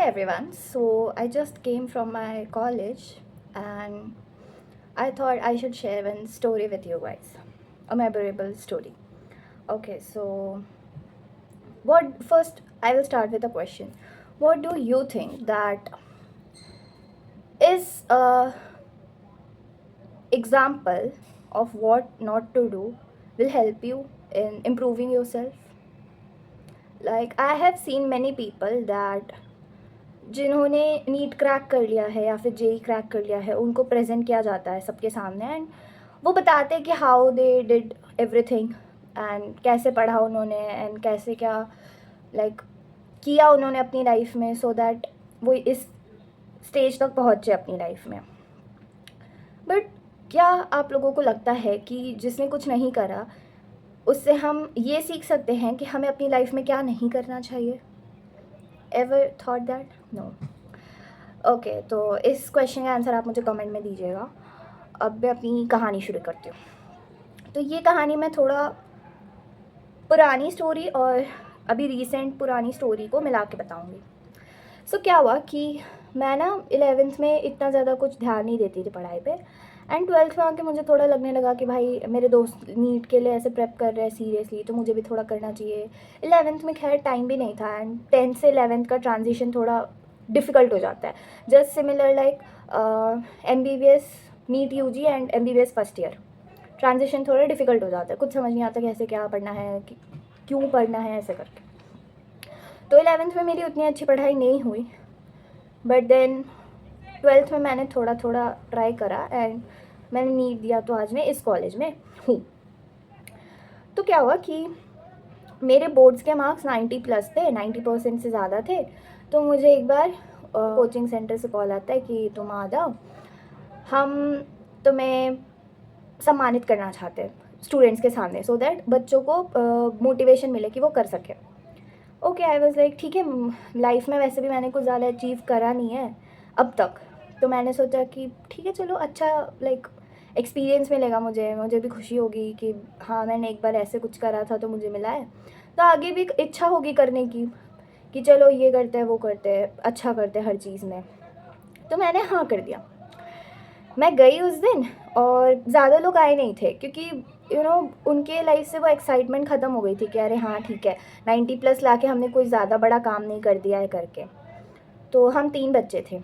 everyone. So I just came from my college and I thought I should share one story with you guys. A memorable story. Okay, so what first I will start with a question. What do you think that is a example of what not to do will help you in improving yourself? Like I have seen many people that जिन्होंने NEET crack कर लिया है या फिर JEE crack कर लिया है उनको प्रेजेंट किया जाता है सबके सामने एंड वो बताते हैं कि how they did everything and कैसे पढ़ा उन्होंने एंड कैसे क्या लाइक किया उन्होंने अपनी लाइफ में सो दैट वो इस स्टेज तक पहुँचे अपनी लाइफ में। बट क्या आप लोगों को लगता है कि जिसने कुछ नहीं करा उससे हम ये सीख सकते हैं कि हमें अपनी लाइफ में क्या नहीं करना चाहिए? Ever thought that? No. Okay, तो इस क्वेश्चन का आंसर आप मुझे कमेंट में दीजिएगा। अब मैं अपनी कहानी शुरू करती हूँ। तो ये कहानी मैं थोड़ा पुरानी स्टोरी और अभी रीसेंट पुरानी स्टोरी को मिला के बताऊँगी। सो क्या हुआ कि मैं ना 11th में इतना ज़्यादा कुछ ध्यान नहीं देती थी पढ़ाई पे एंड 12th में आके मुझे थोड़ा लगने लगा कि भाई मेरे दोस्त नीट के लिए ऐसे प्रेप कर रहे हैं सीरियसली, तो मुझे भी थोड़ा करना चाहिए। 11th में खैर टाइम भी नहीं था एंड 10th से 11th का ट्रांजिशन थोड़ा डिफ़िकल्ट हो जाता है। Just similar like MBBS NEET UG and MBBS first year transition थोड़ा डिफ़िकल्ट हो जाता है, कुछ समझ नहीं आता कैसे क्या पढ़ना है क्यों पढ़ना है ऐसे करके। तो 11th में मेरी उतनी अच्छी पढ़ाई नहीं हुई बट देन 12th में मैंने थोड़ा थोड़ा ट्राई करा एंड मैंने नीट दिया, तो आज मैं इस कॉलेज में हूँ। तो क्या हुआ कि मेरे बोर्ड्स के मार्क्स 90+ थे, 90% से ज़्यादा थे। तो मुझे एक बार कोचिंग सेंटर से कॉल आता है कि तुम आ जाओ, हम तुम्हें सम्मानित करना चाहते हैं स्टूडेंट्स के सामने सो दैट बच्चों को मोटिवेशन मिले कि वो कर सकें। ओके, आई वॉज लाइक ठीक है, लाइफ में वैसे भी मैंने कुछ ज़्यादा अचीव करा नहीं है अब तक, तो मैंने सोचा कि ठीक है चलो अच्छा लाइक एक्सपीरियंस मिलेगा, मुझे भी खुशी होगी कि हाँ मैंने एक बार ऐसे कुछ करा था तो मुझे मिला है, तो आगे भी इच्छा होगी करने की कि चलो ये करते हैं वो करते हैं अच्छा करते हैं हर चीज़ में। तो मैंने हाँ कर दिया। मैं गई उस दिन और ज़्यादा लोग आए नहीं थे क्योंकि उनके लाइफ से वो एक्साइटमेंट ख़त्म हो गई थी कि अरे हाँ ठीक है 90+ ला के हमने कोई ज़्यादा बड़ा काम नहीं कर दिया है करके। तो हम 3 बच्चे थे,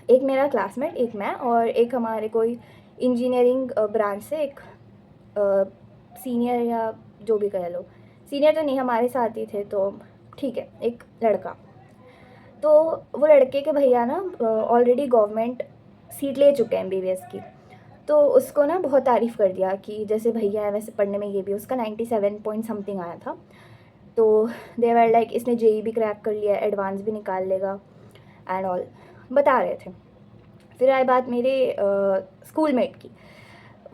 एक मेरा क्लासमेट, एक मैं और एक हमारे कोई इंजीनियरिंग ब्रांच से एक सीनियर या जो भी कह लो, सीनियर तो नहीं हमारे साथ ही थे, तो ठीक है एक लड़का। तो वो लड़के के भैया ना ऑलरेडी गवर्नमेंट सीट ले चुके हैं MBBS की, तो उसको ना बहुत तारीफ़ कर दिया कि जैसे भैया है वैसे पढ़ने में ये भी, उसका 97 पॉइंट समथिंग आया था। तो दे वर लाइक इसने जेई भी क्रैक कर लिया, एडवांस भी निकाल लेगा एंड ऑल बता रहे थे। फिर आई बात मेरे स्कूलमेट की,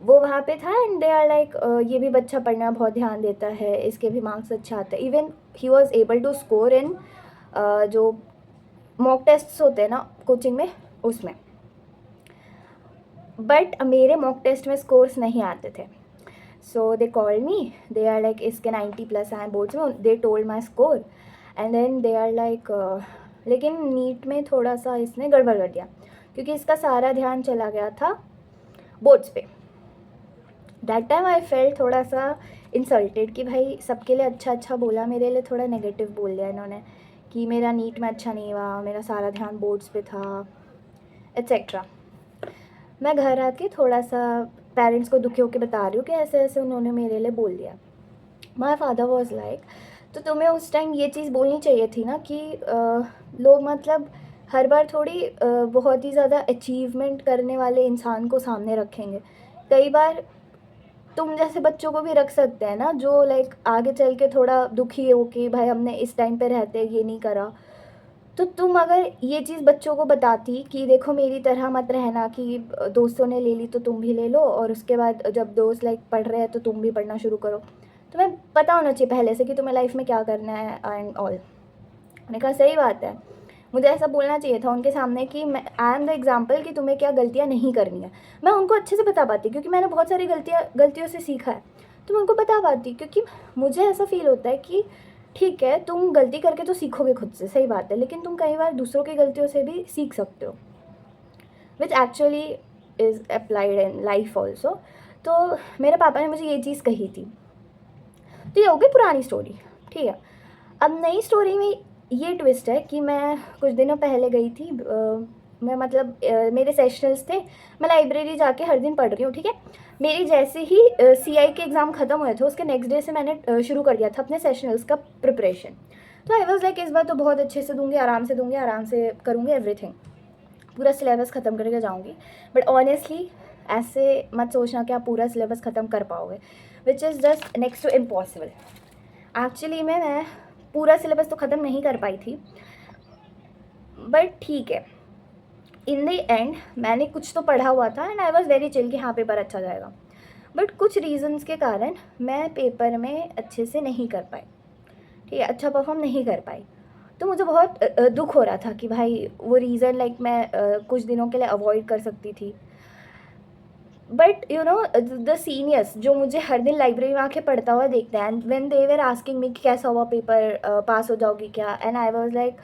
वो वहाँ पे था एंड दे आर लाइक ये भी बच्चा पढ़ना बहुत ध्यान देता है, इसके भी मार्क्स अच्छा आता है, even he was able to score in जो मॉक टेस्ट्स होते हैं ना कोचिंग में उसमें। बट मेरे मॉक टेस्ट में स्कोर्स नहीं आते थे, so they called me, they are like इसके 90+ आए बोर्ड्स में, they told my score and then they are like लेकिन नीट में थोड़ा सा इसने गड़बड़ कर दिया क्योंकि इसका सारा ध्यान चला गया था बोर्ड्स पे। दैट टाइम आई फेल्ट थोड़ा सा इंसल्टेड कि भाई सबके लिए अच्छा अच्छा बोला, मेरे लिए थोड़ा नेगेटिव बोल दिया इन्होंने कि मेरा नीट में अच्छा नहीं हुआ, मेरा सारा ध्यान बोर्ड्स पे था एट्सेट्रा। मैं घर आके थोड़ा सा पेरेंट्स को दुखी होकर बता रही हूँ कि ऐसे ऐसे उन्होंने मेरे लिए बोल दिया। माई फादर वॉज लाइक, तो तुम्हें उस टाइम ये चीज़ बोलनी चाहिए थी ना कि लोग मतलब हर बार थोड़ी बहुत ही ज़्यादा अचीवमेंट करने वाले इंसान को सामने रखेंगे, कई बार तुम जैसे बच्चों को भी रख सकते हैं ना जो लाइक आगे चल के थोड़ा दुखी हो कि भाई हमने इस टाइम पे रहते ये नहीं करा। तो तुम अगर ये चीज़ बच्चों को बताती कि देखो मेरी तरह मत रहना कि दोस्तों ने ले ली तो तुम भी ले लो, और उसके बाद जब दोस्त लाइक पढ़ रहे हैं तो तुम भी पढ़ना शुरू करो, तुम्हें पता होना चाहिए पहले से कि तुम्हें लाइफ में क्या करना है एंड ऑल। मैंने कहा सही बात है, मुझे ऐसा बोलना चाहिए था उनके सामने कि मैं आई एम द एग्जाम्पल कि तुम्हें क्या गलतियाँ नहीं करनी है। मैं उनको अच्छे से बता पाती क्योंकि मैंने बहुत सारी गलतियों से सीखा है, तो मैं उनको बता पाती क्योंकि मुझे ऐसा फील होता है कि ठीक है, तुम गलती करके तो सीखोगे खुद से, सही बात है, लेकिन तुम कई बार दूसरों की गलतियों से भी सीख सकते हो, which actually is applied in life also. तो मेरे पापा ने मुझे ये चीज़ कही थी। तो ये हो गई पुरानी स्टोरी, ठीक है। अब नई स्टोरी में ये ट्विस्ट है कि मैं कुछ दिनों पहले गई थी, मैं मतलब मेरे सेशनल्स थे, मैं लाइब्रेरी जाके हर दिन पढ़ रही हूँ, ठीक है। मेरी जैसे ही CI के एग्ज़ाम ख़त्म हुए थे, उसके नेक्स्ट डे से मैंने शुरू कर दिया था अपने सेशनल्स का प्रिपरेशन। तो आई वॉज लाइक इस बार तो बहुत अच्छे से दूंगी, आराम से करूँगी एवरीथिंग, पूरा सिलेबस ख़त्म करके जाऊँगी। बट ऑनेस्टली ऐसे मत सोचना कि आप पूरा सिलेबस ख़त्म कर पाओगे, which is just next to impossible. Actually में मैं पूरा सिलेबस तो ख़त्म नहीं कर पाई थी, बट ठीक है, इन द एंड मैंने कुछ तो पढ़ा हुआ था and I was very chill कि हाँ पेपर अच्छा जाएगा। बट कुछ रीजंस के कारण मैं पेपर में अच्छे से नहीं कर पाई, ठीक है, अच्छा परफॉर्म नहीं कर पाई। तो मुझे बहुत दुख हो रहा था कि भाई वो रीज़न लाइक मैं कुछ दिनों के लिए अवॉइड कर सकती थी। But you know the seniors जो मुझे हर दिन लाइब्रेरी में आके पढ़ता हुआ देखते हैं, and when they were asking me कि कैसा हुआ पेपर, पास हो जाओगी क्या, and I was like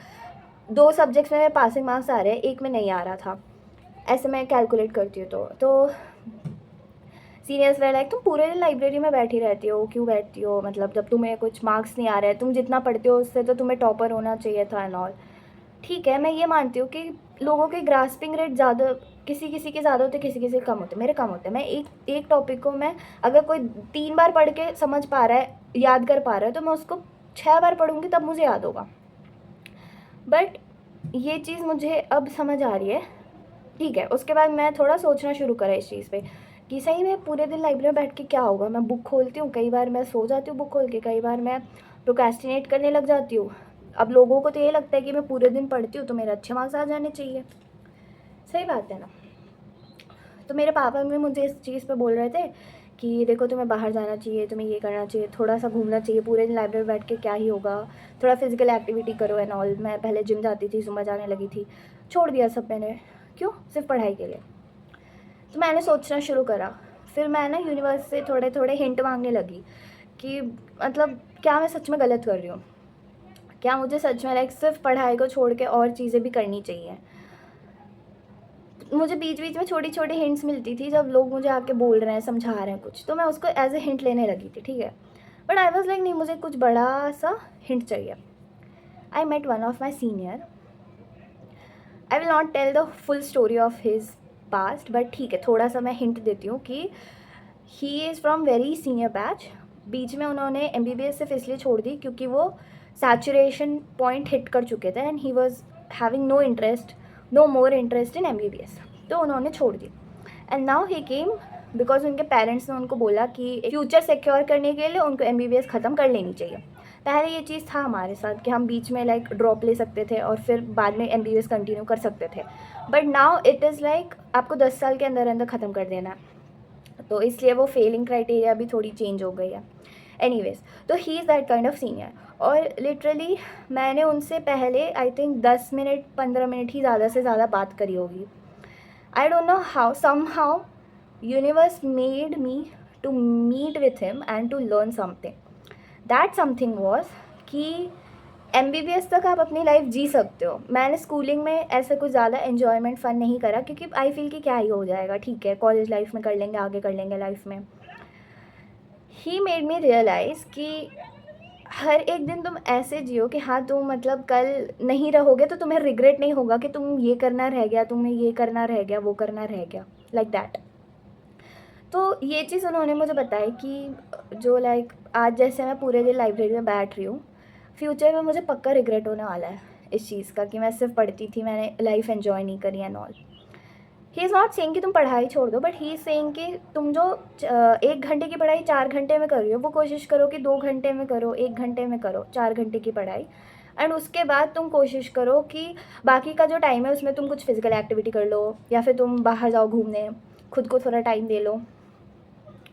2 subjects में पासिंग मार्क्स आ रहे हैं, एक में नहीं आ रहा था, ऐसे मैं कैलकुलेट करती हूँ। तो सीनियर्स वे लाइक तुम पूरे दिन लाइब्रेरी में बैठी रहती हो, क्यों बैठती हो, मतलब जब तुम्हें कुछ मार्क्स नहीं आ रहे हैं, तुम जितना पढ़ते हो उससे तो तुम्हें टॉपर होना चाहिए था एंड ऑल। ठीक है, मैं ये मानती हूँ कि लोगों के ग्रास्पिंग रेट ज़्यादा, किसी किसी के ज़्यादा होते, किसी किसी के कम होते, मेरे कम होते। मैं एक टॉपिक को मैं अगर कोई 3 बार पढ़ के समझ पा रहा है, याद कर पा रहा है, तो मैं उसको 6 बार पढ़ूंगी तब मुझे याद होगा। बट ये चीज़ मुझे अब समझ आ रही है, ठीक है। उसके बाद मैं थोड़ा सोचना शुरू करा इस चीज़ पे कि सही में पूरे दिन लाइब्रेरी में बैठ के क्या होगा। मैं बुक खोलती हूँ, कई बार मैं सो जाती हूँ बुक खोल के, कई बार मैं प्रोक्रेस्टिनेट करने लग जाती हूँ। अब लोगों को तो ये लगता है कि मैं पूरे दिन पढ़ती हूँ तो मेरे अच्छे मार्क्स आ जाने चाहिए, सही बात है ना। तो मेरे पापा भी मुझे इस चीज़ पे बोल रहे थे कि देखो तुम्हें बाहर जाना चाहिए, तुम्हें ये करना चाहिए, थोड़ा सा घूमना चाहिए, पूरे दिन लाइब्रेरी बैठ के क्या ही होगा, थोड़ा फिजिकल एक्टिविटी करो एंड ऑल। मैं पहले जिम जाती थी, सुबह जाने लगी थी, छोड़ दिया सब मैंने, क्यों, सिर्फ पढ़ाई के लिए। तो मैंने सोचना शुरू करा, फिर मैं ना यूनिवर्स से थोड़े थोड़े हिंट मांगने लगी कि मतलब क्या मैं सच में गलत कर रही हूँ, क्या मुझे सच में लाइक सिर्फ पढ़ाई को छोड़ के और चीज़ें भी करनी चाहिए। मुझे बीच बीच में छोटी छोटी हिंट्स मिलती थी, जब लोग मुझे आके बोल रहे हैं, समझा रहे हैं कुछ, तो मैं उसको एज ए हिंट लेने लगी थी, ठीक है। बट आई वॉज लाइक नहीं, मुझे कुछ बड़ा सा हिंट चाहिए। I met one of my senior, I will not tell the full story of his past, but ठीक है, थोड़ा सा मैं हिंट देती हूँ कि he is from very senior batch. बीच में उन्होंने MBBS सिर्फ इसलिए छोड़ दी क्योंकि वो सैचुरेशन पॉइंट हिट कर चुके थे and he was having no more interest in MBBS, तो उन्होंने छोड़ दी। And now he came because उनके पेरेंट्स ने उनको बोला कि फ्यूचर सिक्योर करने के लिए उनको MBBS ख़त्म कर लेनी चाहिए। पहले ये चीज़ था हमारे साथ कि हम बीच में लाइक ड्रॉप ले सकते थे और फिर बाद में MBBS कंटिन्यू कर सकते थे, but now it is like आपको 10 साल के अंदर अंदर ख़त्म कर देना है, तो इसलिए वो फेलिंग क्राइटेरिया भी थोड़ी चेंज हो गई है। एनीवेज, तो he is that kind of senior, और लिटरली मैंने उनसे पहले आई थिंक 10 मिनट 15 मिनट ही ज़्यादा से ज़्यादा बात करी होगी। I don't know how, somehow universe made me to meet with him and to learn something. That something was कि MBBS तक आप अपनी लाइफ जी सकते हो। मैंने स्कूलिंग में ऐसा कुछ ज़्यादा एन्जॉयमेंट फ़न नहीं करा क्योंकि आई फील कि क्या ही हो जाएगा, ठीक है, कॉलेज लाइफ में कर लेंगे, आगे कर लेंगे लाइफ में। ही मेड मी रियलाइज़ कि हर एक दिन तुम ऐसे जियो कि हाँ तुम मतलब कल नहीं रहोगे तो तुम्हें रिग्रेट नहीं होगा कि तुम ये करना रह गया, तुम्हें ये करना रह गया, वो करना रह गया, लाइक दैट। तो ये चीज़ उन्होंने मुझे बताई कि जो लाइक आज जैसे मैं पूरे दिन लाइब्रेरी में बैठ रही हूँ, फ्यूचर में मुझे पक्का रिग्रेट होने वाला है इस चीज़ का कि मैं सिर्फ पढ़ती थी, मैंने लाइफ एंजॉय नहीं करी and all. He is not saying कि तुम पढ़ाई छोड़ दो, बट ही इज़ सेइंग कि तुम जो 1 घंटे की पढ़ाई 4 घंटे में कर रही हो, वो कोशिश करो कि 2 घंटे में करो, 1 घंटे में करो 4 घंटे की पढ़ाई। एंड उसके बाद तुम कोशिश करो कि बाकी का जो टाइम है उसमें तुम कुछ फिजिकल एक्टिविटी कर लो या फिर तुम बाहर जाओ घूमने, खुद को थोड़ा time they low.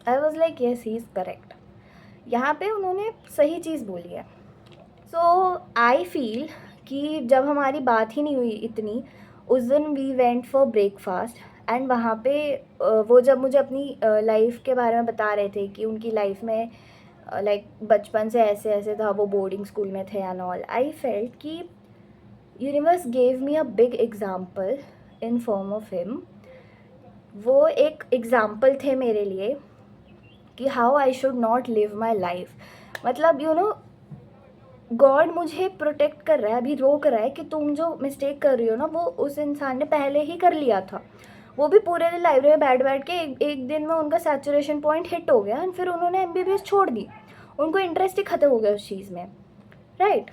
I was like yes, he is correct, यहाँ पे उन्होंने सही चीज़ बोली है। सो आई फील कि जब हमारी बात ही नहीं हुई इतनी, उस दिन we went for breakfast and वहाँ पे वो जब मुझे अपनी लाइफ के बारे में बता रहे थे कि उनकी लाइफ में लाइक बचपन से ऐसे ऐसे था, वो बोर्डिंग स्कूल में थे एंड ऑल, आई फेल्ट कि universe gave me a big example in form of him. वो एक एग्ज़ाम्पल थे मेरे लिए कि how I should not live my life. मतलब यू नो, गॉड मुझे प्रोटेक्ट कर रहा है, अभी रोक रहा है कि तुम जो मिस्टेक कर रही हो ना, वो उस इंसान ने पहले ही कर लिया था. वो भी पूरे दिन लाइब्रेरी में बैठ बैठ के एक दिन में उनका सैचुरेशन पॉइंट हिट हो गया एंड फिर उन्होंने एमबीबीएस छोड़ दी. उनको इंटरेस्ट ही ख़त्म हो गया उस चीज़ में, राइट.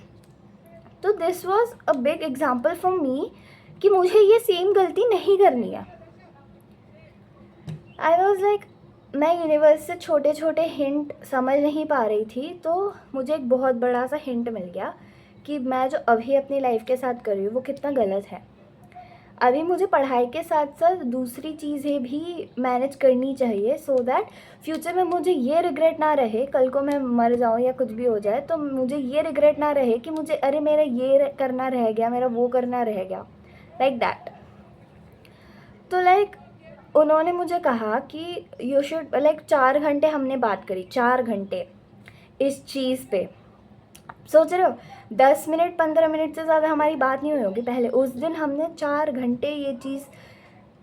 तो this was a big example from me कि मुझे ये सेम गलती नहीं करनी है. आई वॉज लाइक, मैं यूनिवर्स से छोटे छोटे हिंट समझ नहीं पा रही थी, तो मुझे एक बहुत बड़ा सा हिंट मिल गया कि मैं जो अभी अपनी लाइफ के साथ कर रही हूँ वो कितना गलत है. अभी मुझे पढ़ाई के साथ साथ दूसरी चीज़ें भी मैनेज करनी चाहिए सो दैट फ्यूचर में मुझे ये रिग्रेट ना रहे, कल को मैं मर जाऊँ या कुछ भी हो जाए तो मुझे ये रिग्रेट ना रहे कि मुझे अरे मेरा ये करना रह गया, मेरा वो करना रह गया, लाइक दैट. तो लाइक उन्होंने मुझे कहा कि यू शुड, लाइक 4 घंटे हमने बात करी, 4 घंटे इस चीज़ पे. सोच रहे हो 10 मिनट 15 मिनट से ज़्यादा हमारी बात नहीं हुई होगी पहले. उस दिन हमने 4 घंटे ये चीज़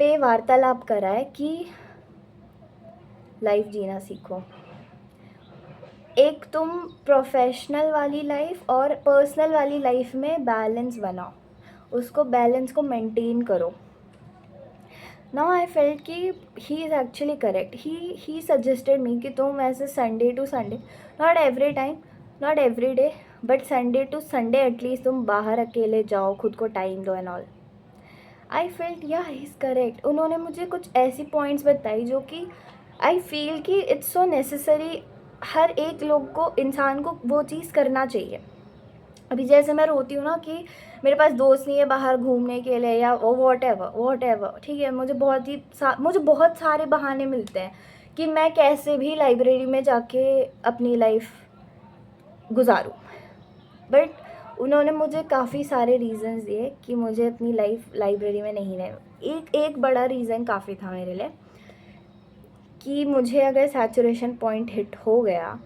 पे वार्तालाप करा है कि लाइफ जीना सीखो. एक तुम प्रोफेशनल वाली लाइफ और पर्सनल वाली लाइफ में बैलेंस बनाओ, उसको बैलेंस को मेंटेन करो. नाउ आई फेल्ट कि he is actually correct. He suggested me कि तुम ऐसे Sunday to Sunday, not every time, not every day, but Sunday to Sunday at least तुम बाहर अकेले जाओ, खुद को टाइम दो एंड ऑल. आई फेल्ट या ही इज़ करेक्ट. उन्होंने मुझे कुछ ऐसी पॉइंट्स बताई जो कि आई फील कि इट्स सो नेसेसरी. हर एक लोग को, इंसान को वो चीज़ करना चाहिए. अभी जैसे मैं रोती हूँ ना कि मेरे पास दोस्त नहीं है बाहर घूमने के लिए या वॉट एवर, ठीक है, मुझे बहुत सारे बहाने मिलते हैं कि मैं कैसे भी लाइब्रेरी में जाके अपनी लाइफ गुजारूँ. बट उन्होंने मुझे काफ़ी सारे रीज़न्स दिए कि मुझे अपनी लाइफ लाइब्रेरी में नहीं रहना. एक बड़ा रीज़न काफ़ी था मेरे लिए कि मुझे अगर सैचुरेशन पॉइंट हिट हो गया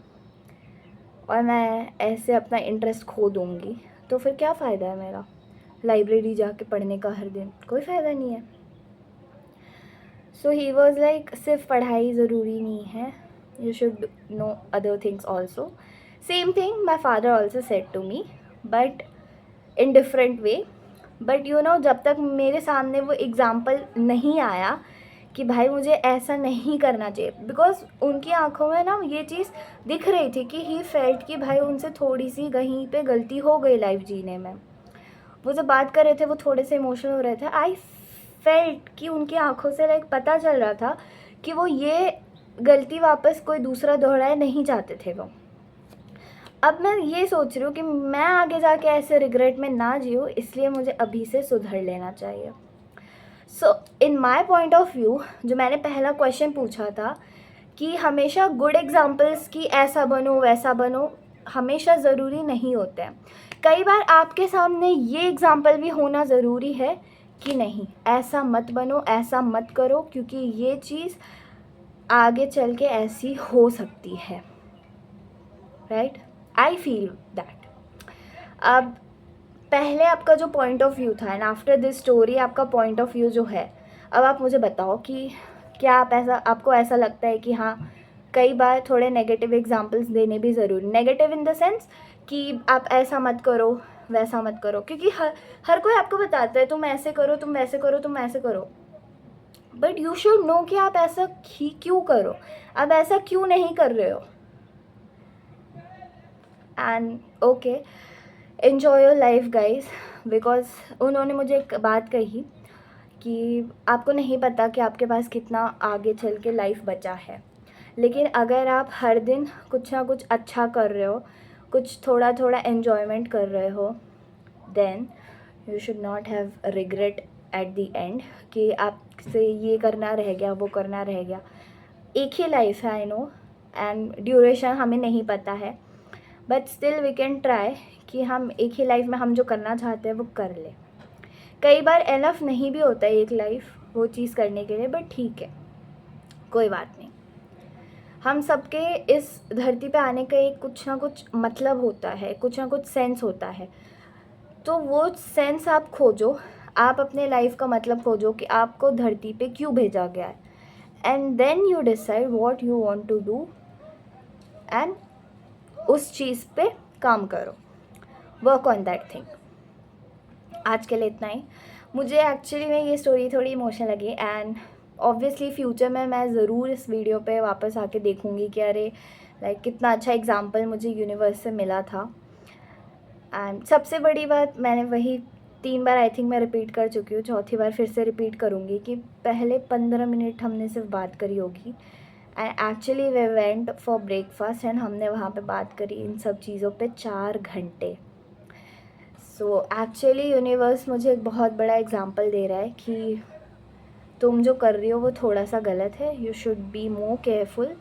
और मैं ऐसे अपना इंटरेस्ट खो दूँगी तो फिर क्या फ़ायदा है मेरा लाइब्रेरी जाके पढ़ने का हर दिन, कोई फ़ायदा नहीं है. सो ही वॉज लाइक सिर्फ पढ़ाई ज़रूरी नहीं है, you should know other things also. Same thing my father also said to me but in different way. But you know, जब तक मेरे सामने वो एग्ज़ाम्पल नहीं आया कि भाई मुझे ऐसा नहीं करना चाहिए, बिकॉज उनकी आंखों में ना ये चीज़ दिख रही थी कि ही फेल्ट कि भाई उनसे थोड़ी सी कहीं पे गलती हो गई लाइफ जीने में. वो जब बात कर रहे थे वो थोड़े से इमोशनल हो रहे थे. आई फेल्ट कि उनकी आंखों से लाइक पता चल रहा था कि वो ये गलती वापस कोई दूसरा दोहराए नहीं चाहते थे वो. अब मैं ये सोच रही हूँ कि मैं आगे जाके ऐसे रिग्रेट में ना जीऊँ, इसलिए मुझे अभी से सुधर लेना चाहिए. सो इन माई पॉइंट ऑफ व्यू, जो मैंने पहला क्वेश्चन पूछा था कि हमेशा गुड एग्जाम्पल्स की ऐसा बनो वैसा बनो, हमेशा ज़रूरी नहीं होते हैं. कई बार आपके सामने ये एग्जाम्पल भी होना ज़रूरी है कि नहीं ऐसा मत बनो, ऐसा मत करो, क्योंकि ये चीज़ आगे चल के ऐसी हो सकती है, राइट. I feel that. अब पहले आपका जो पॉइंट ऑफ व्यू था एंड आफ्टर दिस स्टोरी आपका पॉइंट ऑफ व्यू जो है, अब आप मुझे बताओ कि क्या आपको ऐसा लगता है कि हाँ कई बार थोड़े नेगेटिव एग्जांपल्स देने भी ज़रूरी, नेगेटिव इन द सेंस कि आप ऐसा मत करो वैसा मत करो, क्योंकि हर कोई आपको बताता है तुम ऐसे करो, तुम वैसे करो, तुम ऐसे करो, बट यू शुड नो कि आप ऐसा ही क्यों करो, आप ऐसा क्यों नहीं कर रहे हो. And okay, enjoy your life guys. Because उन्होंने मुझे एक बात कही कि आपको नहीं पता कि आपके पास कितना आगे चल के लाइफ बचा है, लेकिन अगर आप हर दिन कुछ ना कुछ अच्छा कर रहे हो, कुछ थोड़ा थोड़ा एन्जॉयमेंट कर रहे हो, then you should not have regret at the end कि आपसे ये करना रह गया, वो करना रह गया. एक ही लाइफ है, आई नो, एंड ड्यूरेशन हमें नहीं पता है, but still we can try कि हम एक ही लाइफ में हम जो करना चाहते हैं वो कर लें. कई बार एनफ नहीं भी होता है एक लाइफ वो चीज़ करने के लिए, बट ठीक है, कोई बात नहीं. हम सबके इस धरती पे आने का एक कुछ ना कुछ मतलब होता है, कुछ ना कुछ सेंस होता है। तो वो सेंस आप खोजो, आप अपने लाइफ का मतलब खोजो कि आपको धरती पे क्यों भेजा गया है, and then you decide what you want to do, and उस चीज़ पे काम करो, वर्क ऑन दैट थिंग। आज के लिए इतना ही। मुझे एक्चुअली में ये स्टोरी थोड़ी इमोशनल लगी, एंड ऑब्वियसली फ्यूचर में मैं ज़रूर इस वीडियो पे वापस आके देखूँगी कि अरे लाइक कितना अच्छा एग्जाम्पल मुझे यूनिवर्स से मिला था। एंड सबसे बड़ी बात, मैंने वही 3 बार आई थिंक मैं रिपीट कर चुकी हूँ, चौथी बार फिर से रिपीट करूँगी कि पहले 15 मिनट हमने सिर्फ बात करी होगी, and actually way went for breakfast and हमने वहाँ पे बात करी इन सब चीज़ों पे 4 घंटे। सो एक्चुअली यूनिवर्स मुझे एक बहुत बड़ा एग्जांपल दे रहा है कि तुम जो कर रही हो वो थोड़ा सा गलत है, you should be more careful.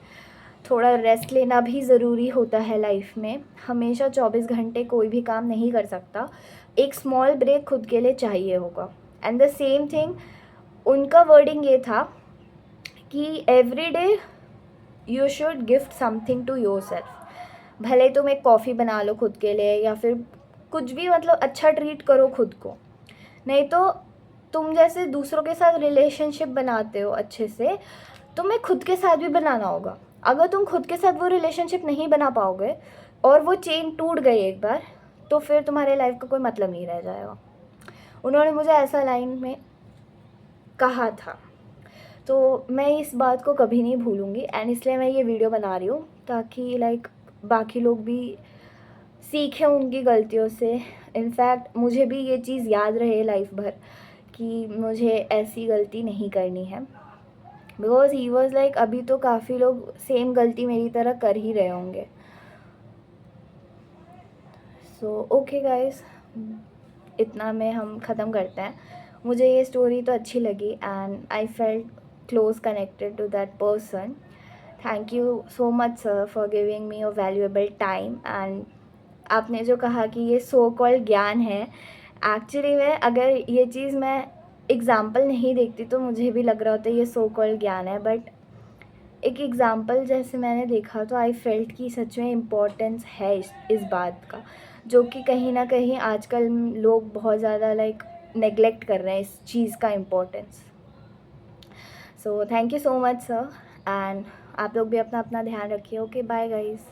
थोड़ा रेस्ट लेना भी ज़रूरी होता है लाइफ में, हमेशा 24 घंटे कोई भी काम नहीं कर सकता, एक स्मॉल ब्रेक खुद के लिए चाहिए होगा। एंड द सेम थिंग, उनका वर्डिंग ये था कि every day you should gift something to yourself. भले तुम एक कॉफ़ी बना लो खुद के लिए, या फिर कुछ भी, मतलब अच्छा ट्रीट करो खुद को। नहीं तो तुम जैसे दूसरों के साथ रिलेशनशिप बनाते हो अच्छे से, तुम्हें खुद के साथ भी बनाना होगा। अगर तुम खुद के साथ वो रिलेशनशिप नहीं बना पाओगे और वो चेन टूट गई एक बार, तो फिर तुम्हारे लाइफ का कोई मतलब नहीं रह जाएगा। उन्होंने मुझे ऐसा लाइन में कहा था, तो मैं इस बात को कभी नहीं भूलूँगी, एंड इसलिए मैं ये वीडियो बना रही हूँ ताकि लाइक बाकी लोग भी सीखें उनकी गलतियों से। इनफैक्ट मुझे भी ये चीज़ याद रहे लाइफ भर कि मुझे ऐसी गलती नहीं करनी है, बिकॉज ही वॉज लाइक अभी तो काफ़ी लोग सेम गलती मेरी तरह कर ही रहे होंगे। सो ओके गाइस, इतना में हम ख़त्म करते हैं। मुझे ये स्टोरी तो अच्छी लगी, and I felt close connected to that person. Thank you so much sir for giving me your valuable time. And आपने जो कहा कि ये सो कॉल्ड ज्ञान है, एक्चुअली में अगर ये चीज़ मैं एग्ज़ाम्पल नहीं देखती तो मुझे भी लग रहा होता ये सो कॉल्ड ज्ञान है, बट एक एग्ज़ाम्पल जैसे मैंने देखा तो आई फेल्ट कि सच में इम्पोर्टेंस है इस बात का, जो कि कहीं ना कहीं आजकल लोग बहुत ज़्यादा लाइक नेग्लेक्ट कर रहे हैं इस चीज़ का importance. So thank you so much sir, and आप लोग भी अपना अपना ध्यान रखिए। Okay bye guys.